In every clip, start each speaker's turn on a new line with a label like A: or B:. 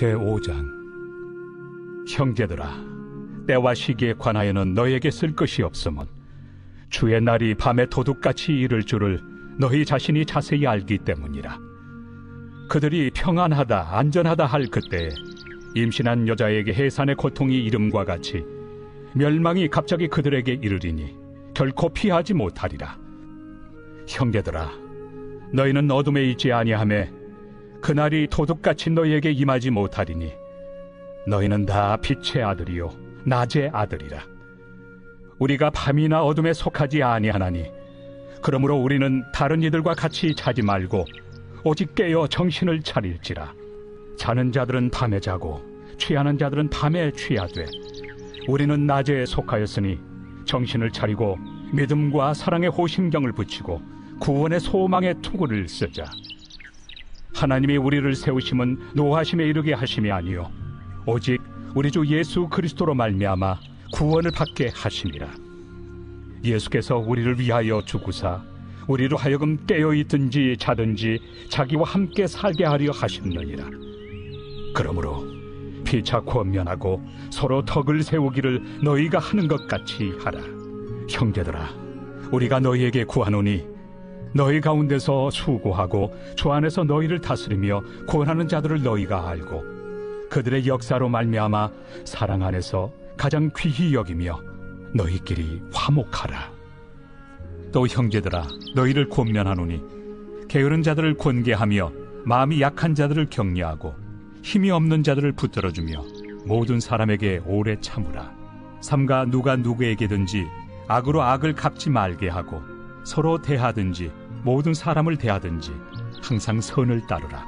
A: 제5장. 형제들아, 때와 시기에 관하여는 너희에게 쓸 것이 없으면 주의 날이 밤에 도둑같이 이를 줄을 너희 자신이 자세히 알기 때문이라. 그들이 평안하다 안전하다 할 그때에 임신한 여자에게 해산의 고통이 이름과 같이 멸망이 갑자기 그들에게 이르리니 결코 피하지 못하리라. 형제들아, 너희는 어둠에 있지 아니하매 그날이 도둑같이 너희에게 임하지 못하리니 너희는 다 빛의 아들이요 낮의 아들이라. 우리가 밤이나 어둠에 속하지 아니하나니 그러므로 우리는 다른 이들과 같이 자지 말고 오직 깨어 정신을 차릴지라. 자는 자들은 밤에 자고 취하는 자들은 밤에 취하되 우리는 낮에 속하였으니 정신을 차리고 믿음과 사랑의 호심경을 붙이고 구원의 소망의 투구를 쓰자. 하나님이 우리를 세우심은 노하심에 이르게 하심이 아니요 오직 우리 주 예수 그리스도로 말미암아 구원을 받게 하심이라. 예수께서 우리를 위하여 죽으사 우리로 하여금 깨어있든지 자든지 자기와 함께 살게 하려 하셨느니라. 그러므로 피차 권면하고 서로 덕을 세우기를 너희가 하는 것 같이 하라. 형제들아, 우리가 너희에게 구하노니 너희 가운데서 수고하고 주 안에서 너희를 다스리며 구원하는 자들을 너희가 알고 그들의 역사로 말미암아 사랑 안에서 가장 귀히 여기며 너희끼리 화목하라. 또 형제들아, 너희를 권면하노니 게으른 자들을 권계하며 마음이 약한 자들을 격려하고 힘이 없는 자들을 붙들어주며 모든 사람에게 오래 참으라. 삼가 누가 누구에게든지 악으로 악을 갚지 말게 하고 서로 대하든지 모든 사람을 대하든지 항상 선을 따르라.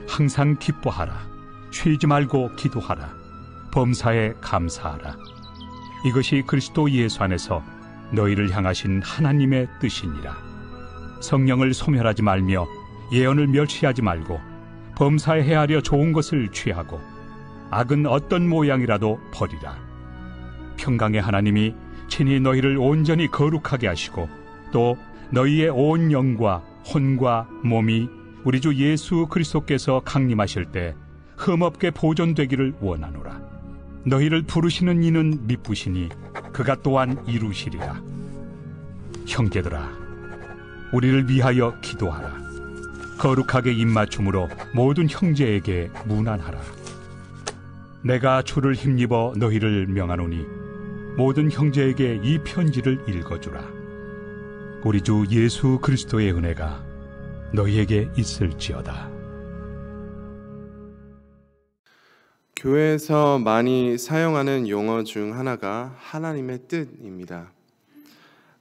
A: 항상 기뻐하라. 쉬지 말고 기도하라. 범사에 감사하라. 이것이 그리스도 예수 안에서 너희를 향하신 하나님의 뜻이니라. 성령을 소멸하지 말며 예언을 멸시하지 말고 범사에 헤아려 좋은 것을 취하고 악은 어떤 모양이라도 버리라. 평강의 하나님이 친히 너희를 온전히 거룩하게 하시고 또 너희의 온 영과 혼과 몸이 우리 주 예수 그리스도께서 강림하실 때 흠없게 보존되기를 원하노라. 너희를 부르시는 이는 미쁘시니 그가 또한 이루시리라. 형제들아, 우리를 위하여 기도하라. 거룩하게 입맞춤으로 모든 형제에게 문안하라. 내가 주를 힘입어 너희를 명하노니 모든 형제에게 이 편지를 읽어주라. 우리 주 예수 그리스도의 은혜가 너희에게 있을지어다.
B: 교회에서 많이 사용하는 용어 중 하나가 하나님의 뜻입니다.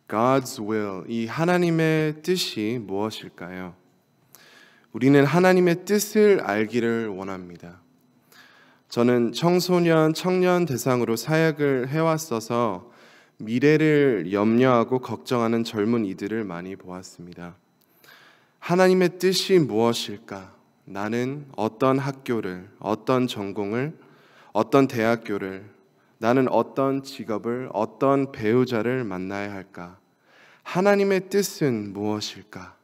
B: God's will, 이 하나님의 뜻이 무엇일까요? 우리는 하나님의 뜻을 알기를 원합니다. 저는 청소년, 청년 대상으로 사역을 해왔어서 미래를 염려하고 걱정하는 젊은 이들을 많이 보았습니다. 하나님의 뜻이 무엇일까? 나는 어떤 학교를, 어떤 전공을, 어떤 대학교를, 나는 어떤 직업을, 어떤 배우자를 만나야 할까? 하나님의 뜻은 무엇일까?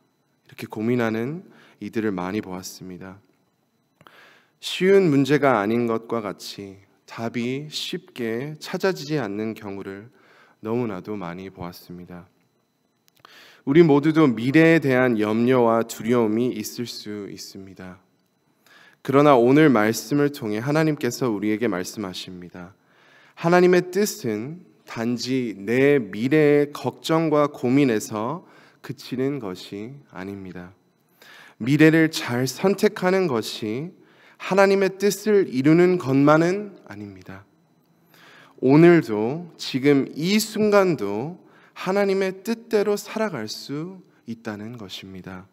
B: 이렇게 고민하는 이들을 많이 보았습니다. 쉬운 문제가 아닌 것과 같이 답이 쉽게 찾아지지 않는 경우를 너무나도 많이 보았습니다. 우리 모두도 미래에 대한 염려와 두려움이 있을 수 있습니다. 그러나 오늘 말씀을 통해 하나님께서 우리에게 말씀하십니다. 하나님의 뜻은 단지 내 미래의 걱정과 고민에서 그치는 것이 아닙니다. 미래를 잘 선택하는 것이 하나님의 뜻을 이루는 것만은 아닙니다. 오늘도 지금 이 순간도 하나님의 뜻대로 살아갈 수 있다는 것입니다.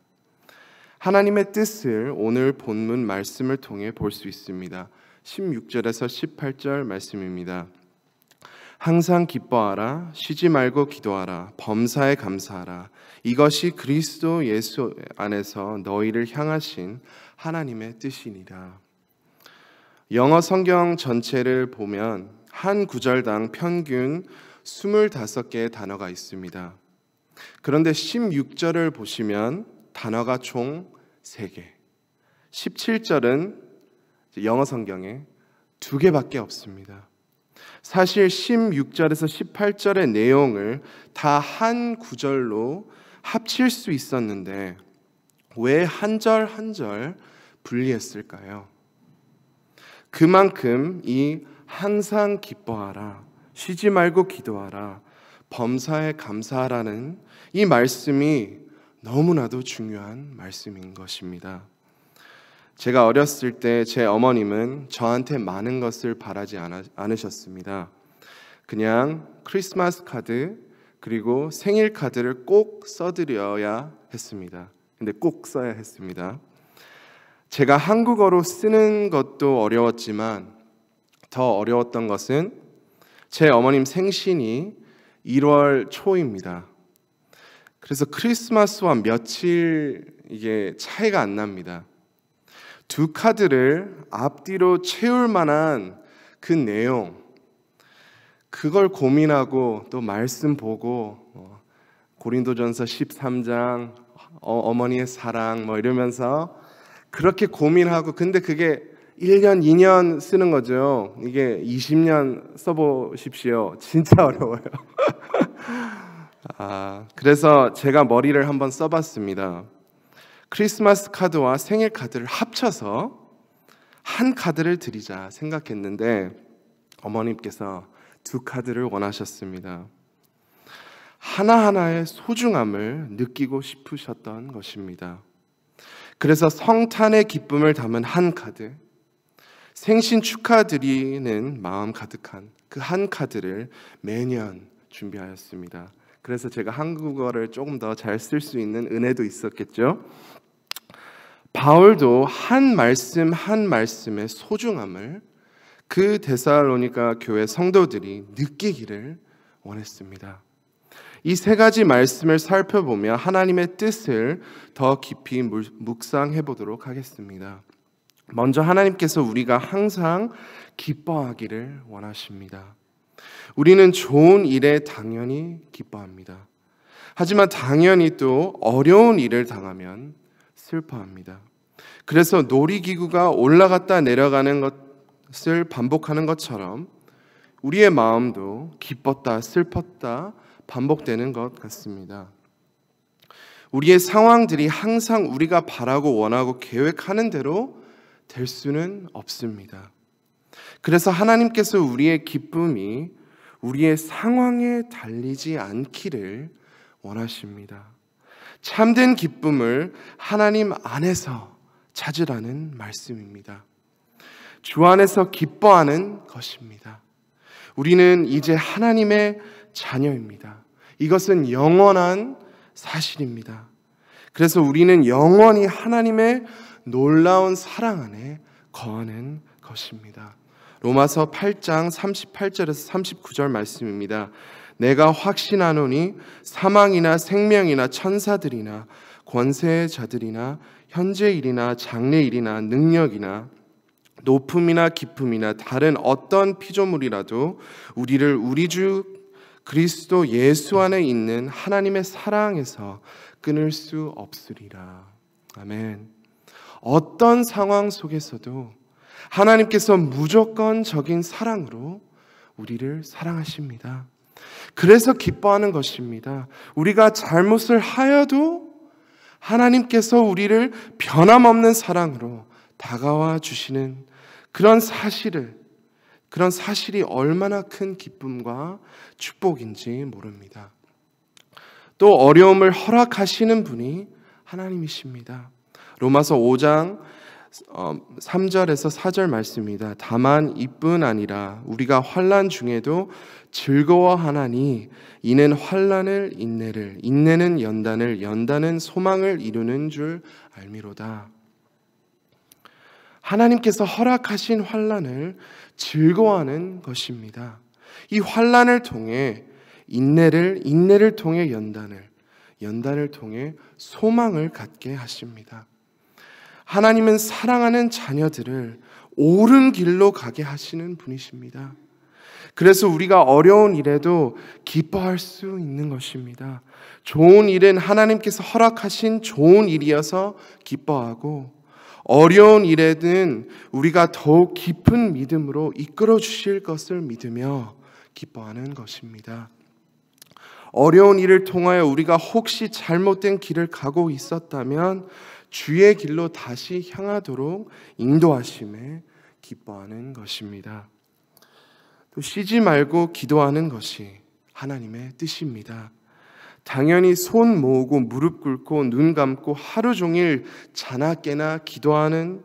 B: 하나님의 뜻을 오늘 본문 말씀을 통해 볼 수 있습니다. 16절에서 18절 말씀입니다. 항상 기뻐하라, 쉬지 말고 기도하라, 범사에 감사하라. 이것이 그리스도 예수 안에서 너희를 향하신 하나님의 뜻이니라. 영어 성경 전체를 보면 한 구절당 평균 25개의 단어가 있습니다. 그런데 16절을 보시면 단어가 총 3개, 17절은 영어 성경에 2개밖에 없습니다. 사실 16절에서 18절의 내용을 다 한 구절로 합칠 수 있었는데 왜 한 절 한 절 분리했을까요? 그만큼 이 항상 기뻐하라, 쉬지 말고 기도하라, 범사에 감사하라는 이 말씀이 너무나도 중요한 말씀인 것입니다. 제가 어렸을 때 제 어머님은 저한테 많은 것을 바라지 않으셨습니다. 그냥 크리스마스 카드 그리고 생일 카드를 꼭 써드려야 했습니다. 근데 꼭 써야 했습니다. 제가 한국어로 쓰는 것도 어려웠지만 더 어려웠던 것은 제 어머님 생신이 1월 초입니다. 그래서 크리스마스와 며칠 이게 차이가 안 납니다. 2 카드를 앞뒤로 채울 만한 그 내용, 그걸 고민하고 또 말씀 보고 고린도전서 13장 어머니의 사랑 이러면서 그렇게 고민하고, 근데 그게 1년, 2년 쓰는 거죠. 이게 20년 써보십시오. 진짜 어려워요. 그래서 제가 머리를 한번 써봤습니다. 크리스마스 카드와 생일 카드를 합쳐서 한 카드를 드리자 생각했는데 어머님께서 2 카드를 원하셨습니다. 하나하나의 소중함을 느끼고 싶으셨던 것입니다. 그래서 성탄의 기쁨을 담은 한 카드, 생신 축하드리는 마음 가득한 그 한 카드를 매년 준비하였습니다. 그래서 제가 한국어를 조금 더 잘 쓸 수 있는 은혜도 있었겠죠. 바울도 한 말씀 한 말씀의 소중함을 그 데살로니가 교회 성도들이 느끼기를 원했습니다. 이 3가지 말씀을 살펴보며 하나님의 뜻을 더 깊이 묵상해 보도록 하겠습니다. 먼저 하나님께서 우리가 항상 기뻐하기를 원하십니다. 우리는 좋은 일에 당연히 기뻐합니다. 하지만 당연히 또 어려운 일을 당하면 슬퍼합니다. 그래서 놀이기구가 올라갔다 내려가는 것을 반복하는 것처럼 우리의 마음도 기뻤다 슬펐다 반복되는 것 같습니다. 우리의 상황들이 항상 우리가 바라고 원하고 계획하는 대로 될 수는 없습니다. 그래서 하나님께서 우리의 기쁨이 우리의 상황에 달리지 않기를 원하십니다. 참된 기쁨을 하나님 안에서 찾으라는 말씀입니다. 주 안에서 기뻐하는 것입니다. 우리는 이제 하나님의 자녀입니다. 이것은 영원한 사실입니다. 그래서 우리는 영원히 하나님의 놀라운 사랑 안에 거하는 것입니다. 로마서 8장 38절에서 39절 말씀입니다. 내가 확신하노니 사망이나 생명이나 천사들이나 권세의 자들이나 현재일이나 장래일이나 능력이나 높음이나 깊음이나 다른 어떤 피조물이라도 우리를 우리 주 그리스도 예수 안에 있는 하나님의 사랑에서 끊을 수 없으리라. 아멘. 어떤 상황 속에서도 하나님께서 무조건적인 사랑으로 우리를 사랑하십니다. 그래서 기뻐하는 것입니다. 우리가 잘못을 하여도 하나님께서 우리를 변함없는 사랑으로 다가와 주시는 그런 사실이 얼마나 큰 기쁨과 축복인지 모릅니다. 또 어려움을 허락하시는 분이 하나님이십니다. 로마서 5장 3절에서 4절 말씀입니다. 다만 이뿐 아니라 우리가 환난 중에도 즐거워하나니 이는 환난을 인내를, 인내는 연단을, 연단은 소망을 이루는 줄 알미로다. 하나님께서 허락하신 환난을 즐거워하는 것입니다. 이 환난을 통해 인내를 통해 연단을 통해 소망을 갖게 하십니다. 하나님은 사랑하는 자녀들을 옳은 길로 가게 하시는 분이십니다. 그래서 우리가 어려운 일에도 기뻐할 수 있는 것입니다. 좋은 일은 하나님께서 허락하신 좋은 일이어서 기뻐하고, 어려운 일에는 우리가 더욱 깊은 믿음으로 이끌어 주실 것을 믿으며 기뻐하는 것입니다. 어려운 일을 통하여 우리가 혹시 잘못된 길을 가고 있었다면 주의 길로 다시 향하도록 인도하심에 기뻐하는 것입니다. 또 쉬지 말고 기도하는 것이 하나님의 뜻입니다. 당연히 손 모으고 무릎 꿇고 눈 감고 하루 종일 자나 깨나 기도하는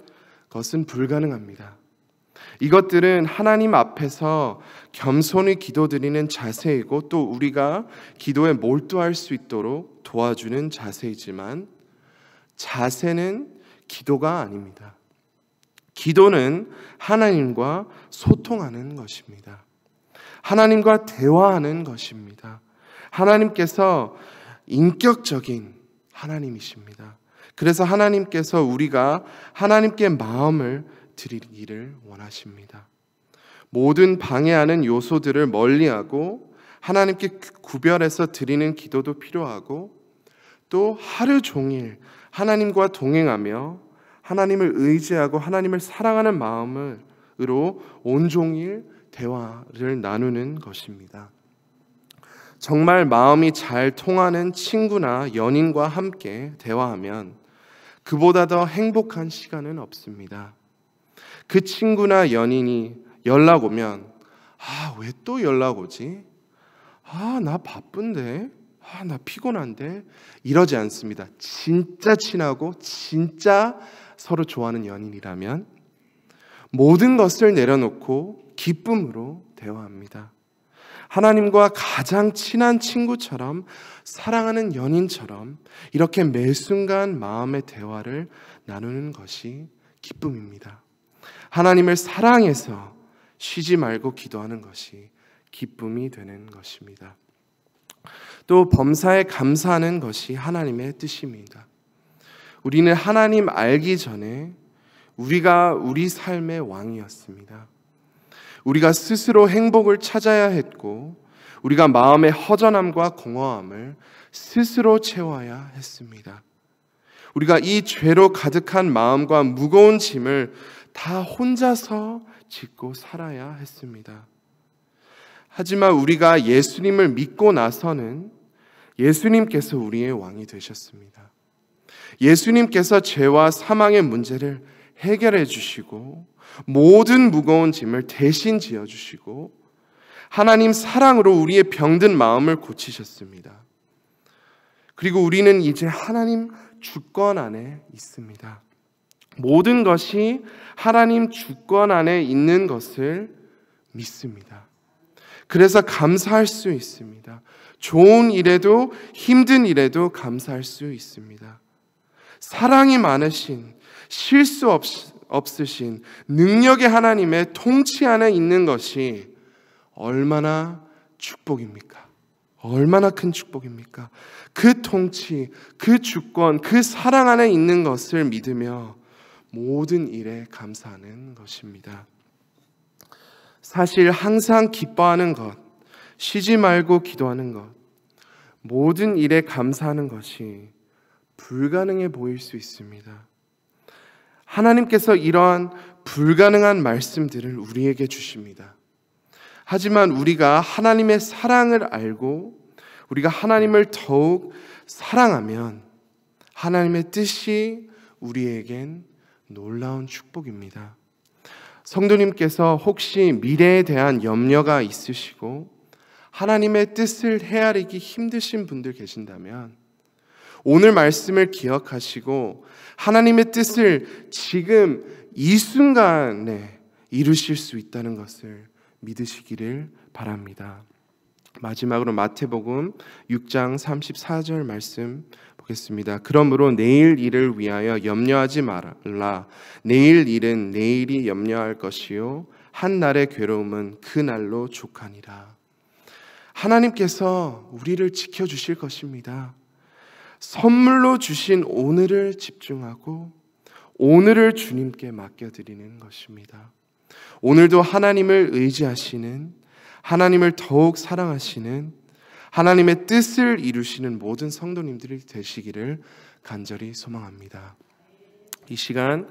B: 것은 불가능합니다. 이것들은 하나님 앞에서 겸손히 기도드리는 자세이고 또 우리가 기도에 몰두할 수 있도록 도와주는 자세이지만 자세는 기도가 아닙니다. 기도는 하나님과 소통하는 것입니다. 하나님과 대화하는 것입니다. 하나님께서 인격적인 하나님이십니다. 그래서 하나님께서 우리가 하나님께 마음을 드리기를 원하십니다. 모든 방해하는 요소들을 멀리하고 하나님께 구별해서 드리는 기도도 필요하고 또 하루 종일 하나님과 동행하며 하나님을 의지하고 하나님을 사랑하는 마음으로 온종일 대화를 나누는 것입니다. 정말 마음이 잘 통하는 친구나 연인과 함께 대화하면 그보다 더 행복한 시간은 없습니다. 그 친구나 연인이 연락 오면 왜 또 연락 오지? 나 바쁜데? 나 피곤한데? 이러지 않습니다. 진짜 친하고 진짜 서로 좋아하는 연인이라면 모든 것을 내려놓고 기쁨으로 대화합니다. 하나님과 가장 친한 친구처럼 사랑하는 연인처럼 이렇게 매 순간 마음의 대화를 나누는 것이 기쁨입니다. 하나님을 사랑해서 쉬지 말고 기도하는 것이 기쁨이 되는 것입니다. 또 범사에 감사하는 것이 하나님의 뜻입니다. 우리는 하나님 알기 전에 우리가 우리 삶의 왕이었습니다. 우리가 스스로 행복을 찾아야 했고 우리가 마음의 허전함과 공허함을 스스로 채워야 했습니다. 우리가 이 죄로 가득한 마음과 무거운 짐을 다 혼자서 짓고 살아야 했습니다. 하지만 우리가 예수님을 믿고 나서는 예수님께서 우리의 왕이 되셨습니다. 예수님께서 죄와 사망의 문제를 해결해 주시고 모든 무거운 짐을 대신 지어주시고 하나님 사랑으로 우리의 병든 마음을 고치셨습니다. 그리고 우리는 이제 하나님 주권 안에 있습니다. 모든 것이 하나님 주권 안에 있는 것을 믿습니다. 그래서 감사할 수 있습니다. 좋은 일에도 힘든 일에도 감사할 수 있습니다. 사랑이 많으신 실수 없으신 능력의 하나님의 통치 안에 있는 것이 얼마나 축복입니까? 얼마나 큰 축복입니까? 그 통치, 그 주권, 그 사랑 안에 있는 것을 믿으며 모든 일에 감사하는 것입니다. 사실 항상 기뻐하는 것, 쉬지 말고 기도하는 것, 모든 일에 감사하는 것이 불가능해 보일 수 있습니다. 하나님께서 이러한 불가능한 말씀들을 우리에게 주십니다. 하지만 우리가 하나님의 사랑을 알고 우리가 하나님을 더욱 사랑하면 하나님의 뜻이 우리에겐 놀라운 축복입니다. 성도님께서 혹시 미래에 대한 염려가 있으시고 하나님의 뜻을 헤아리기 힘드신 분들 계신다면 오늘 말씀을 기억하시고 하나님의 뜻을 지금 이 순간에 이루실 수 있다는 것을 믿으시기를 바랍니다. 마지막으로 마태복음 6장 34절 말씀 보겠습니다. 그러므로 내일 일을 위하여 염려하지 말라. 내일 일은 내일이 염려할 것이요 한 날의 괴로움은 그 날로 족하니라. 하나님께서 우리를 지켜주실 것입니다. 선물로 주신 오늘을 집중하고 오늘을 주님께 맡겨드리는 것입니다. 오늘도 하나님을 의지하시는, 하나님을 더욱 사랑하시는, 하나님의 뜻을 이루시는 모든 성도님들이 되시기를 간절히 소망합니다. 이 시간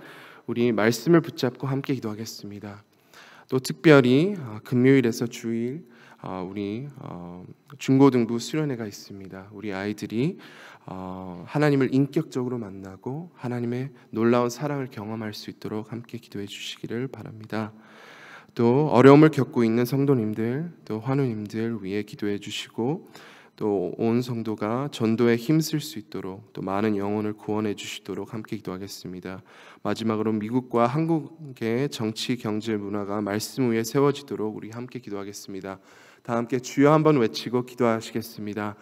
B: 우리 말씀을 붙잡고 함께 기도하겠습니다. 또 특별히 금요일에서 주일 우리 중고등부 수련회가 있습니다. 우리 아이들이 하나님을 인격적으로 만나고 하나님의 놀라운 사랑을 경험할 수 있도록 함께 기도해 주시기를 바랍니다. 또 어려움을 겪고 있는 성도님들, 또 환우님들 위해 기도해 주시고 또 온 성도가 전도에 힘쓸 수 있도록 또 많은 영혼을 구원해 주시도록 함께 기도하겠습니다. 마지막으로 미국과 한국의 정치, 경제, 문화가 말씀 위에 세워지도록 우리 함께 기도하겠습니다. 다 함께 주여 한번 외치고 기도하시겠습니다.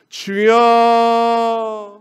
B: 주여!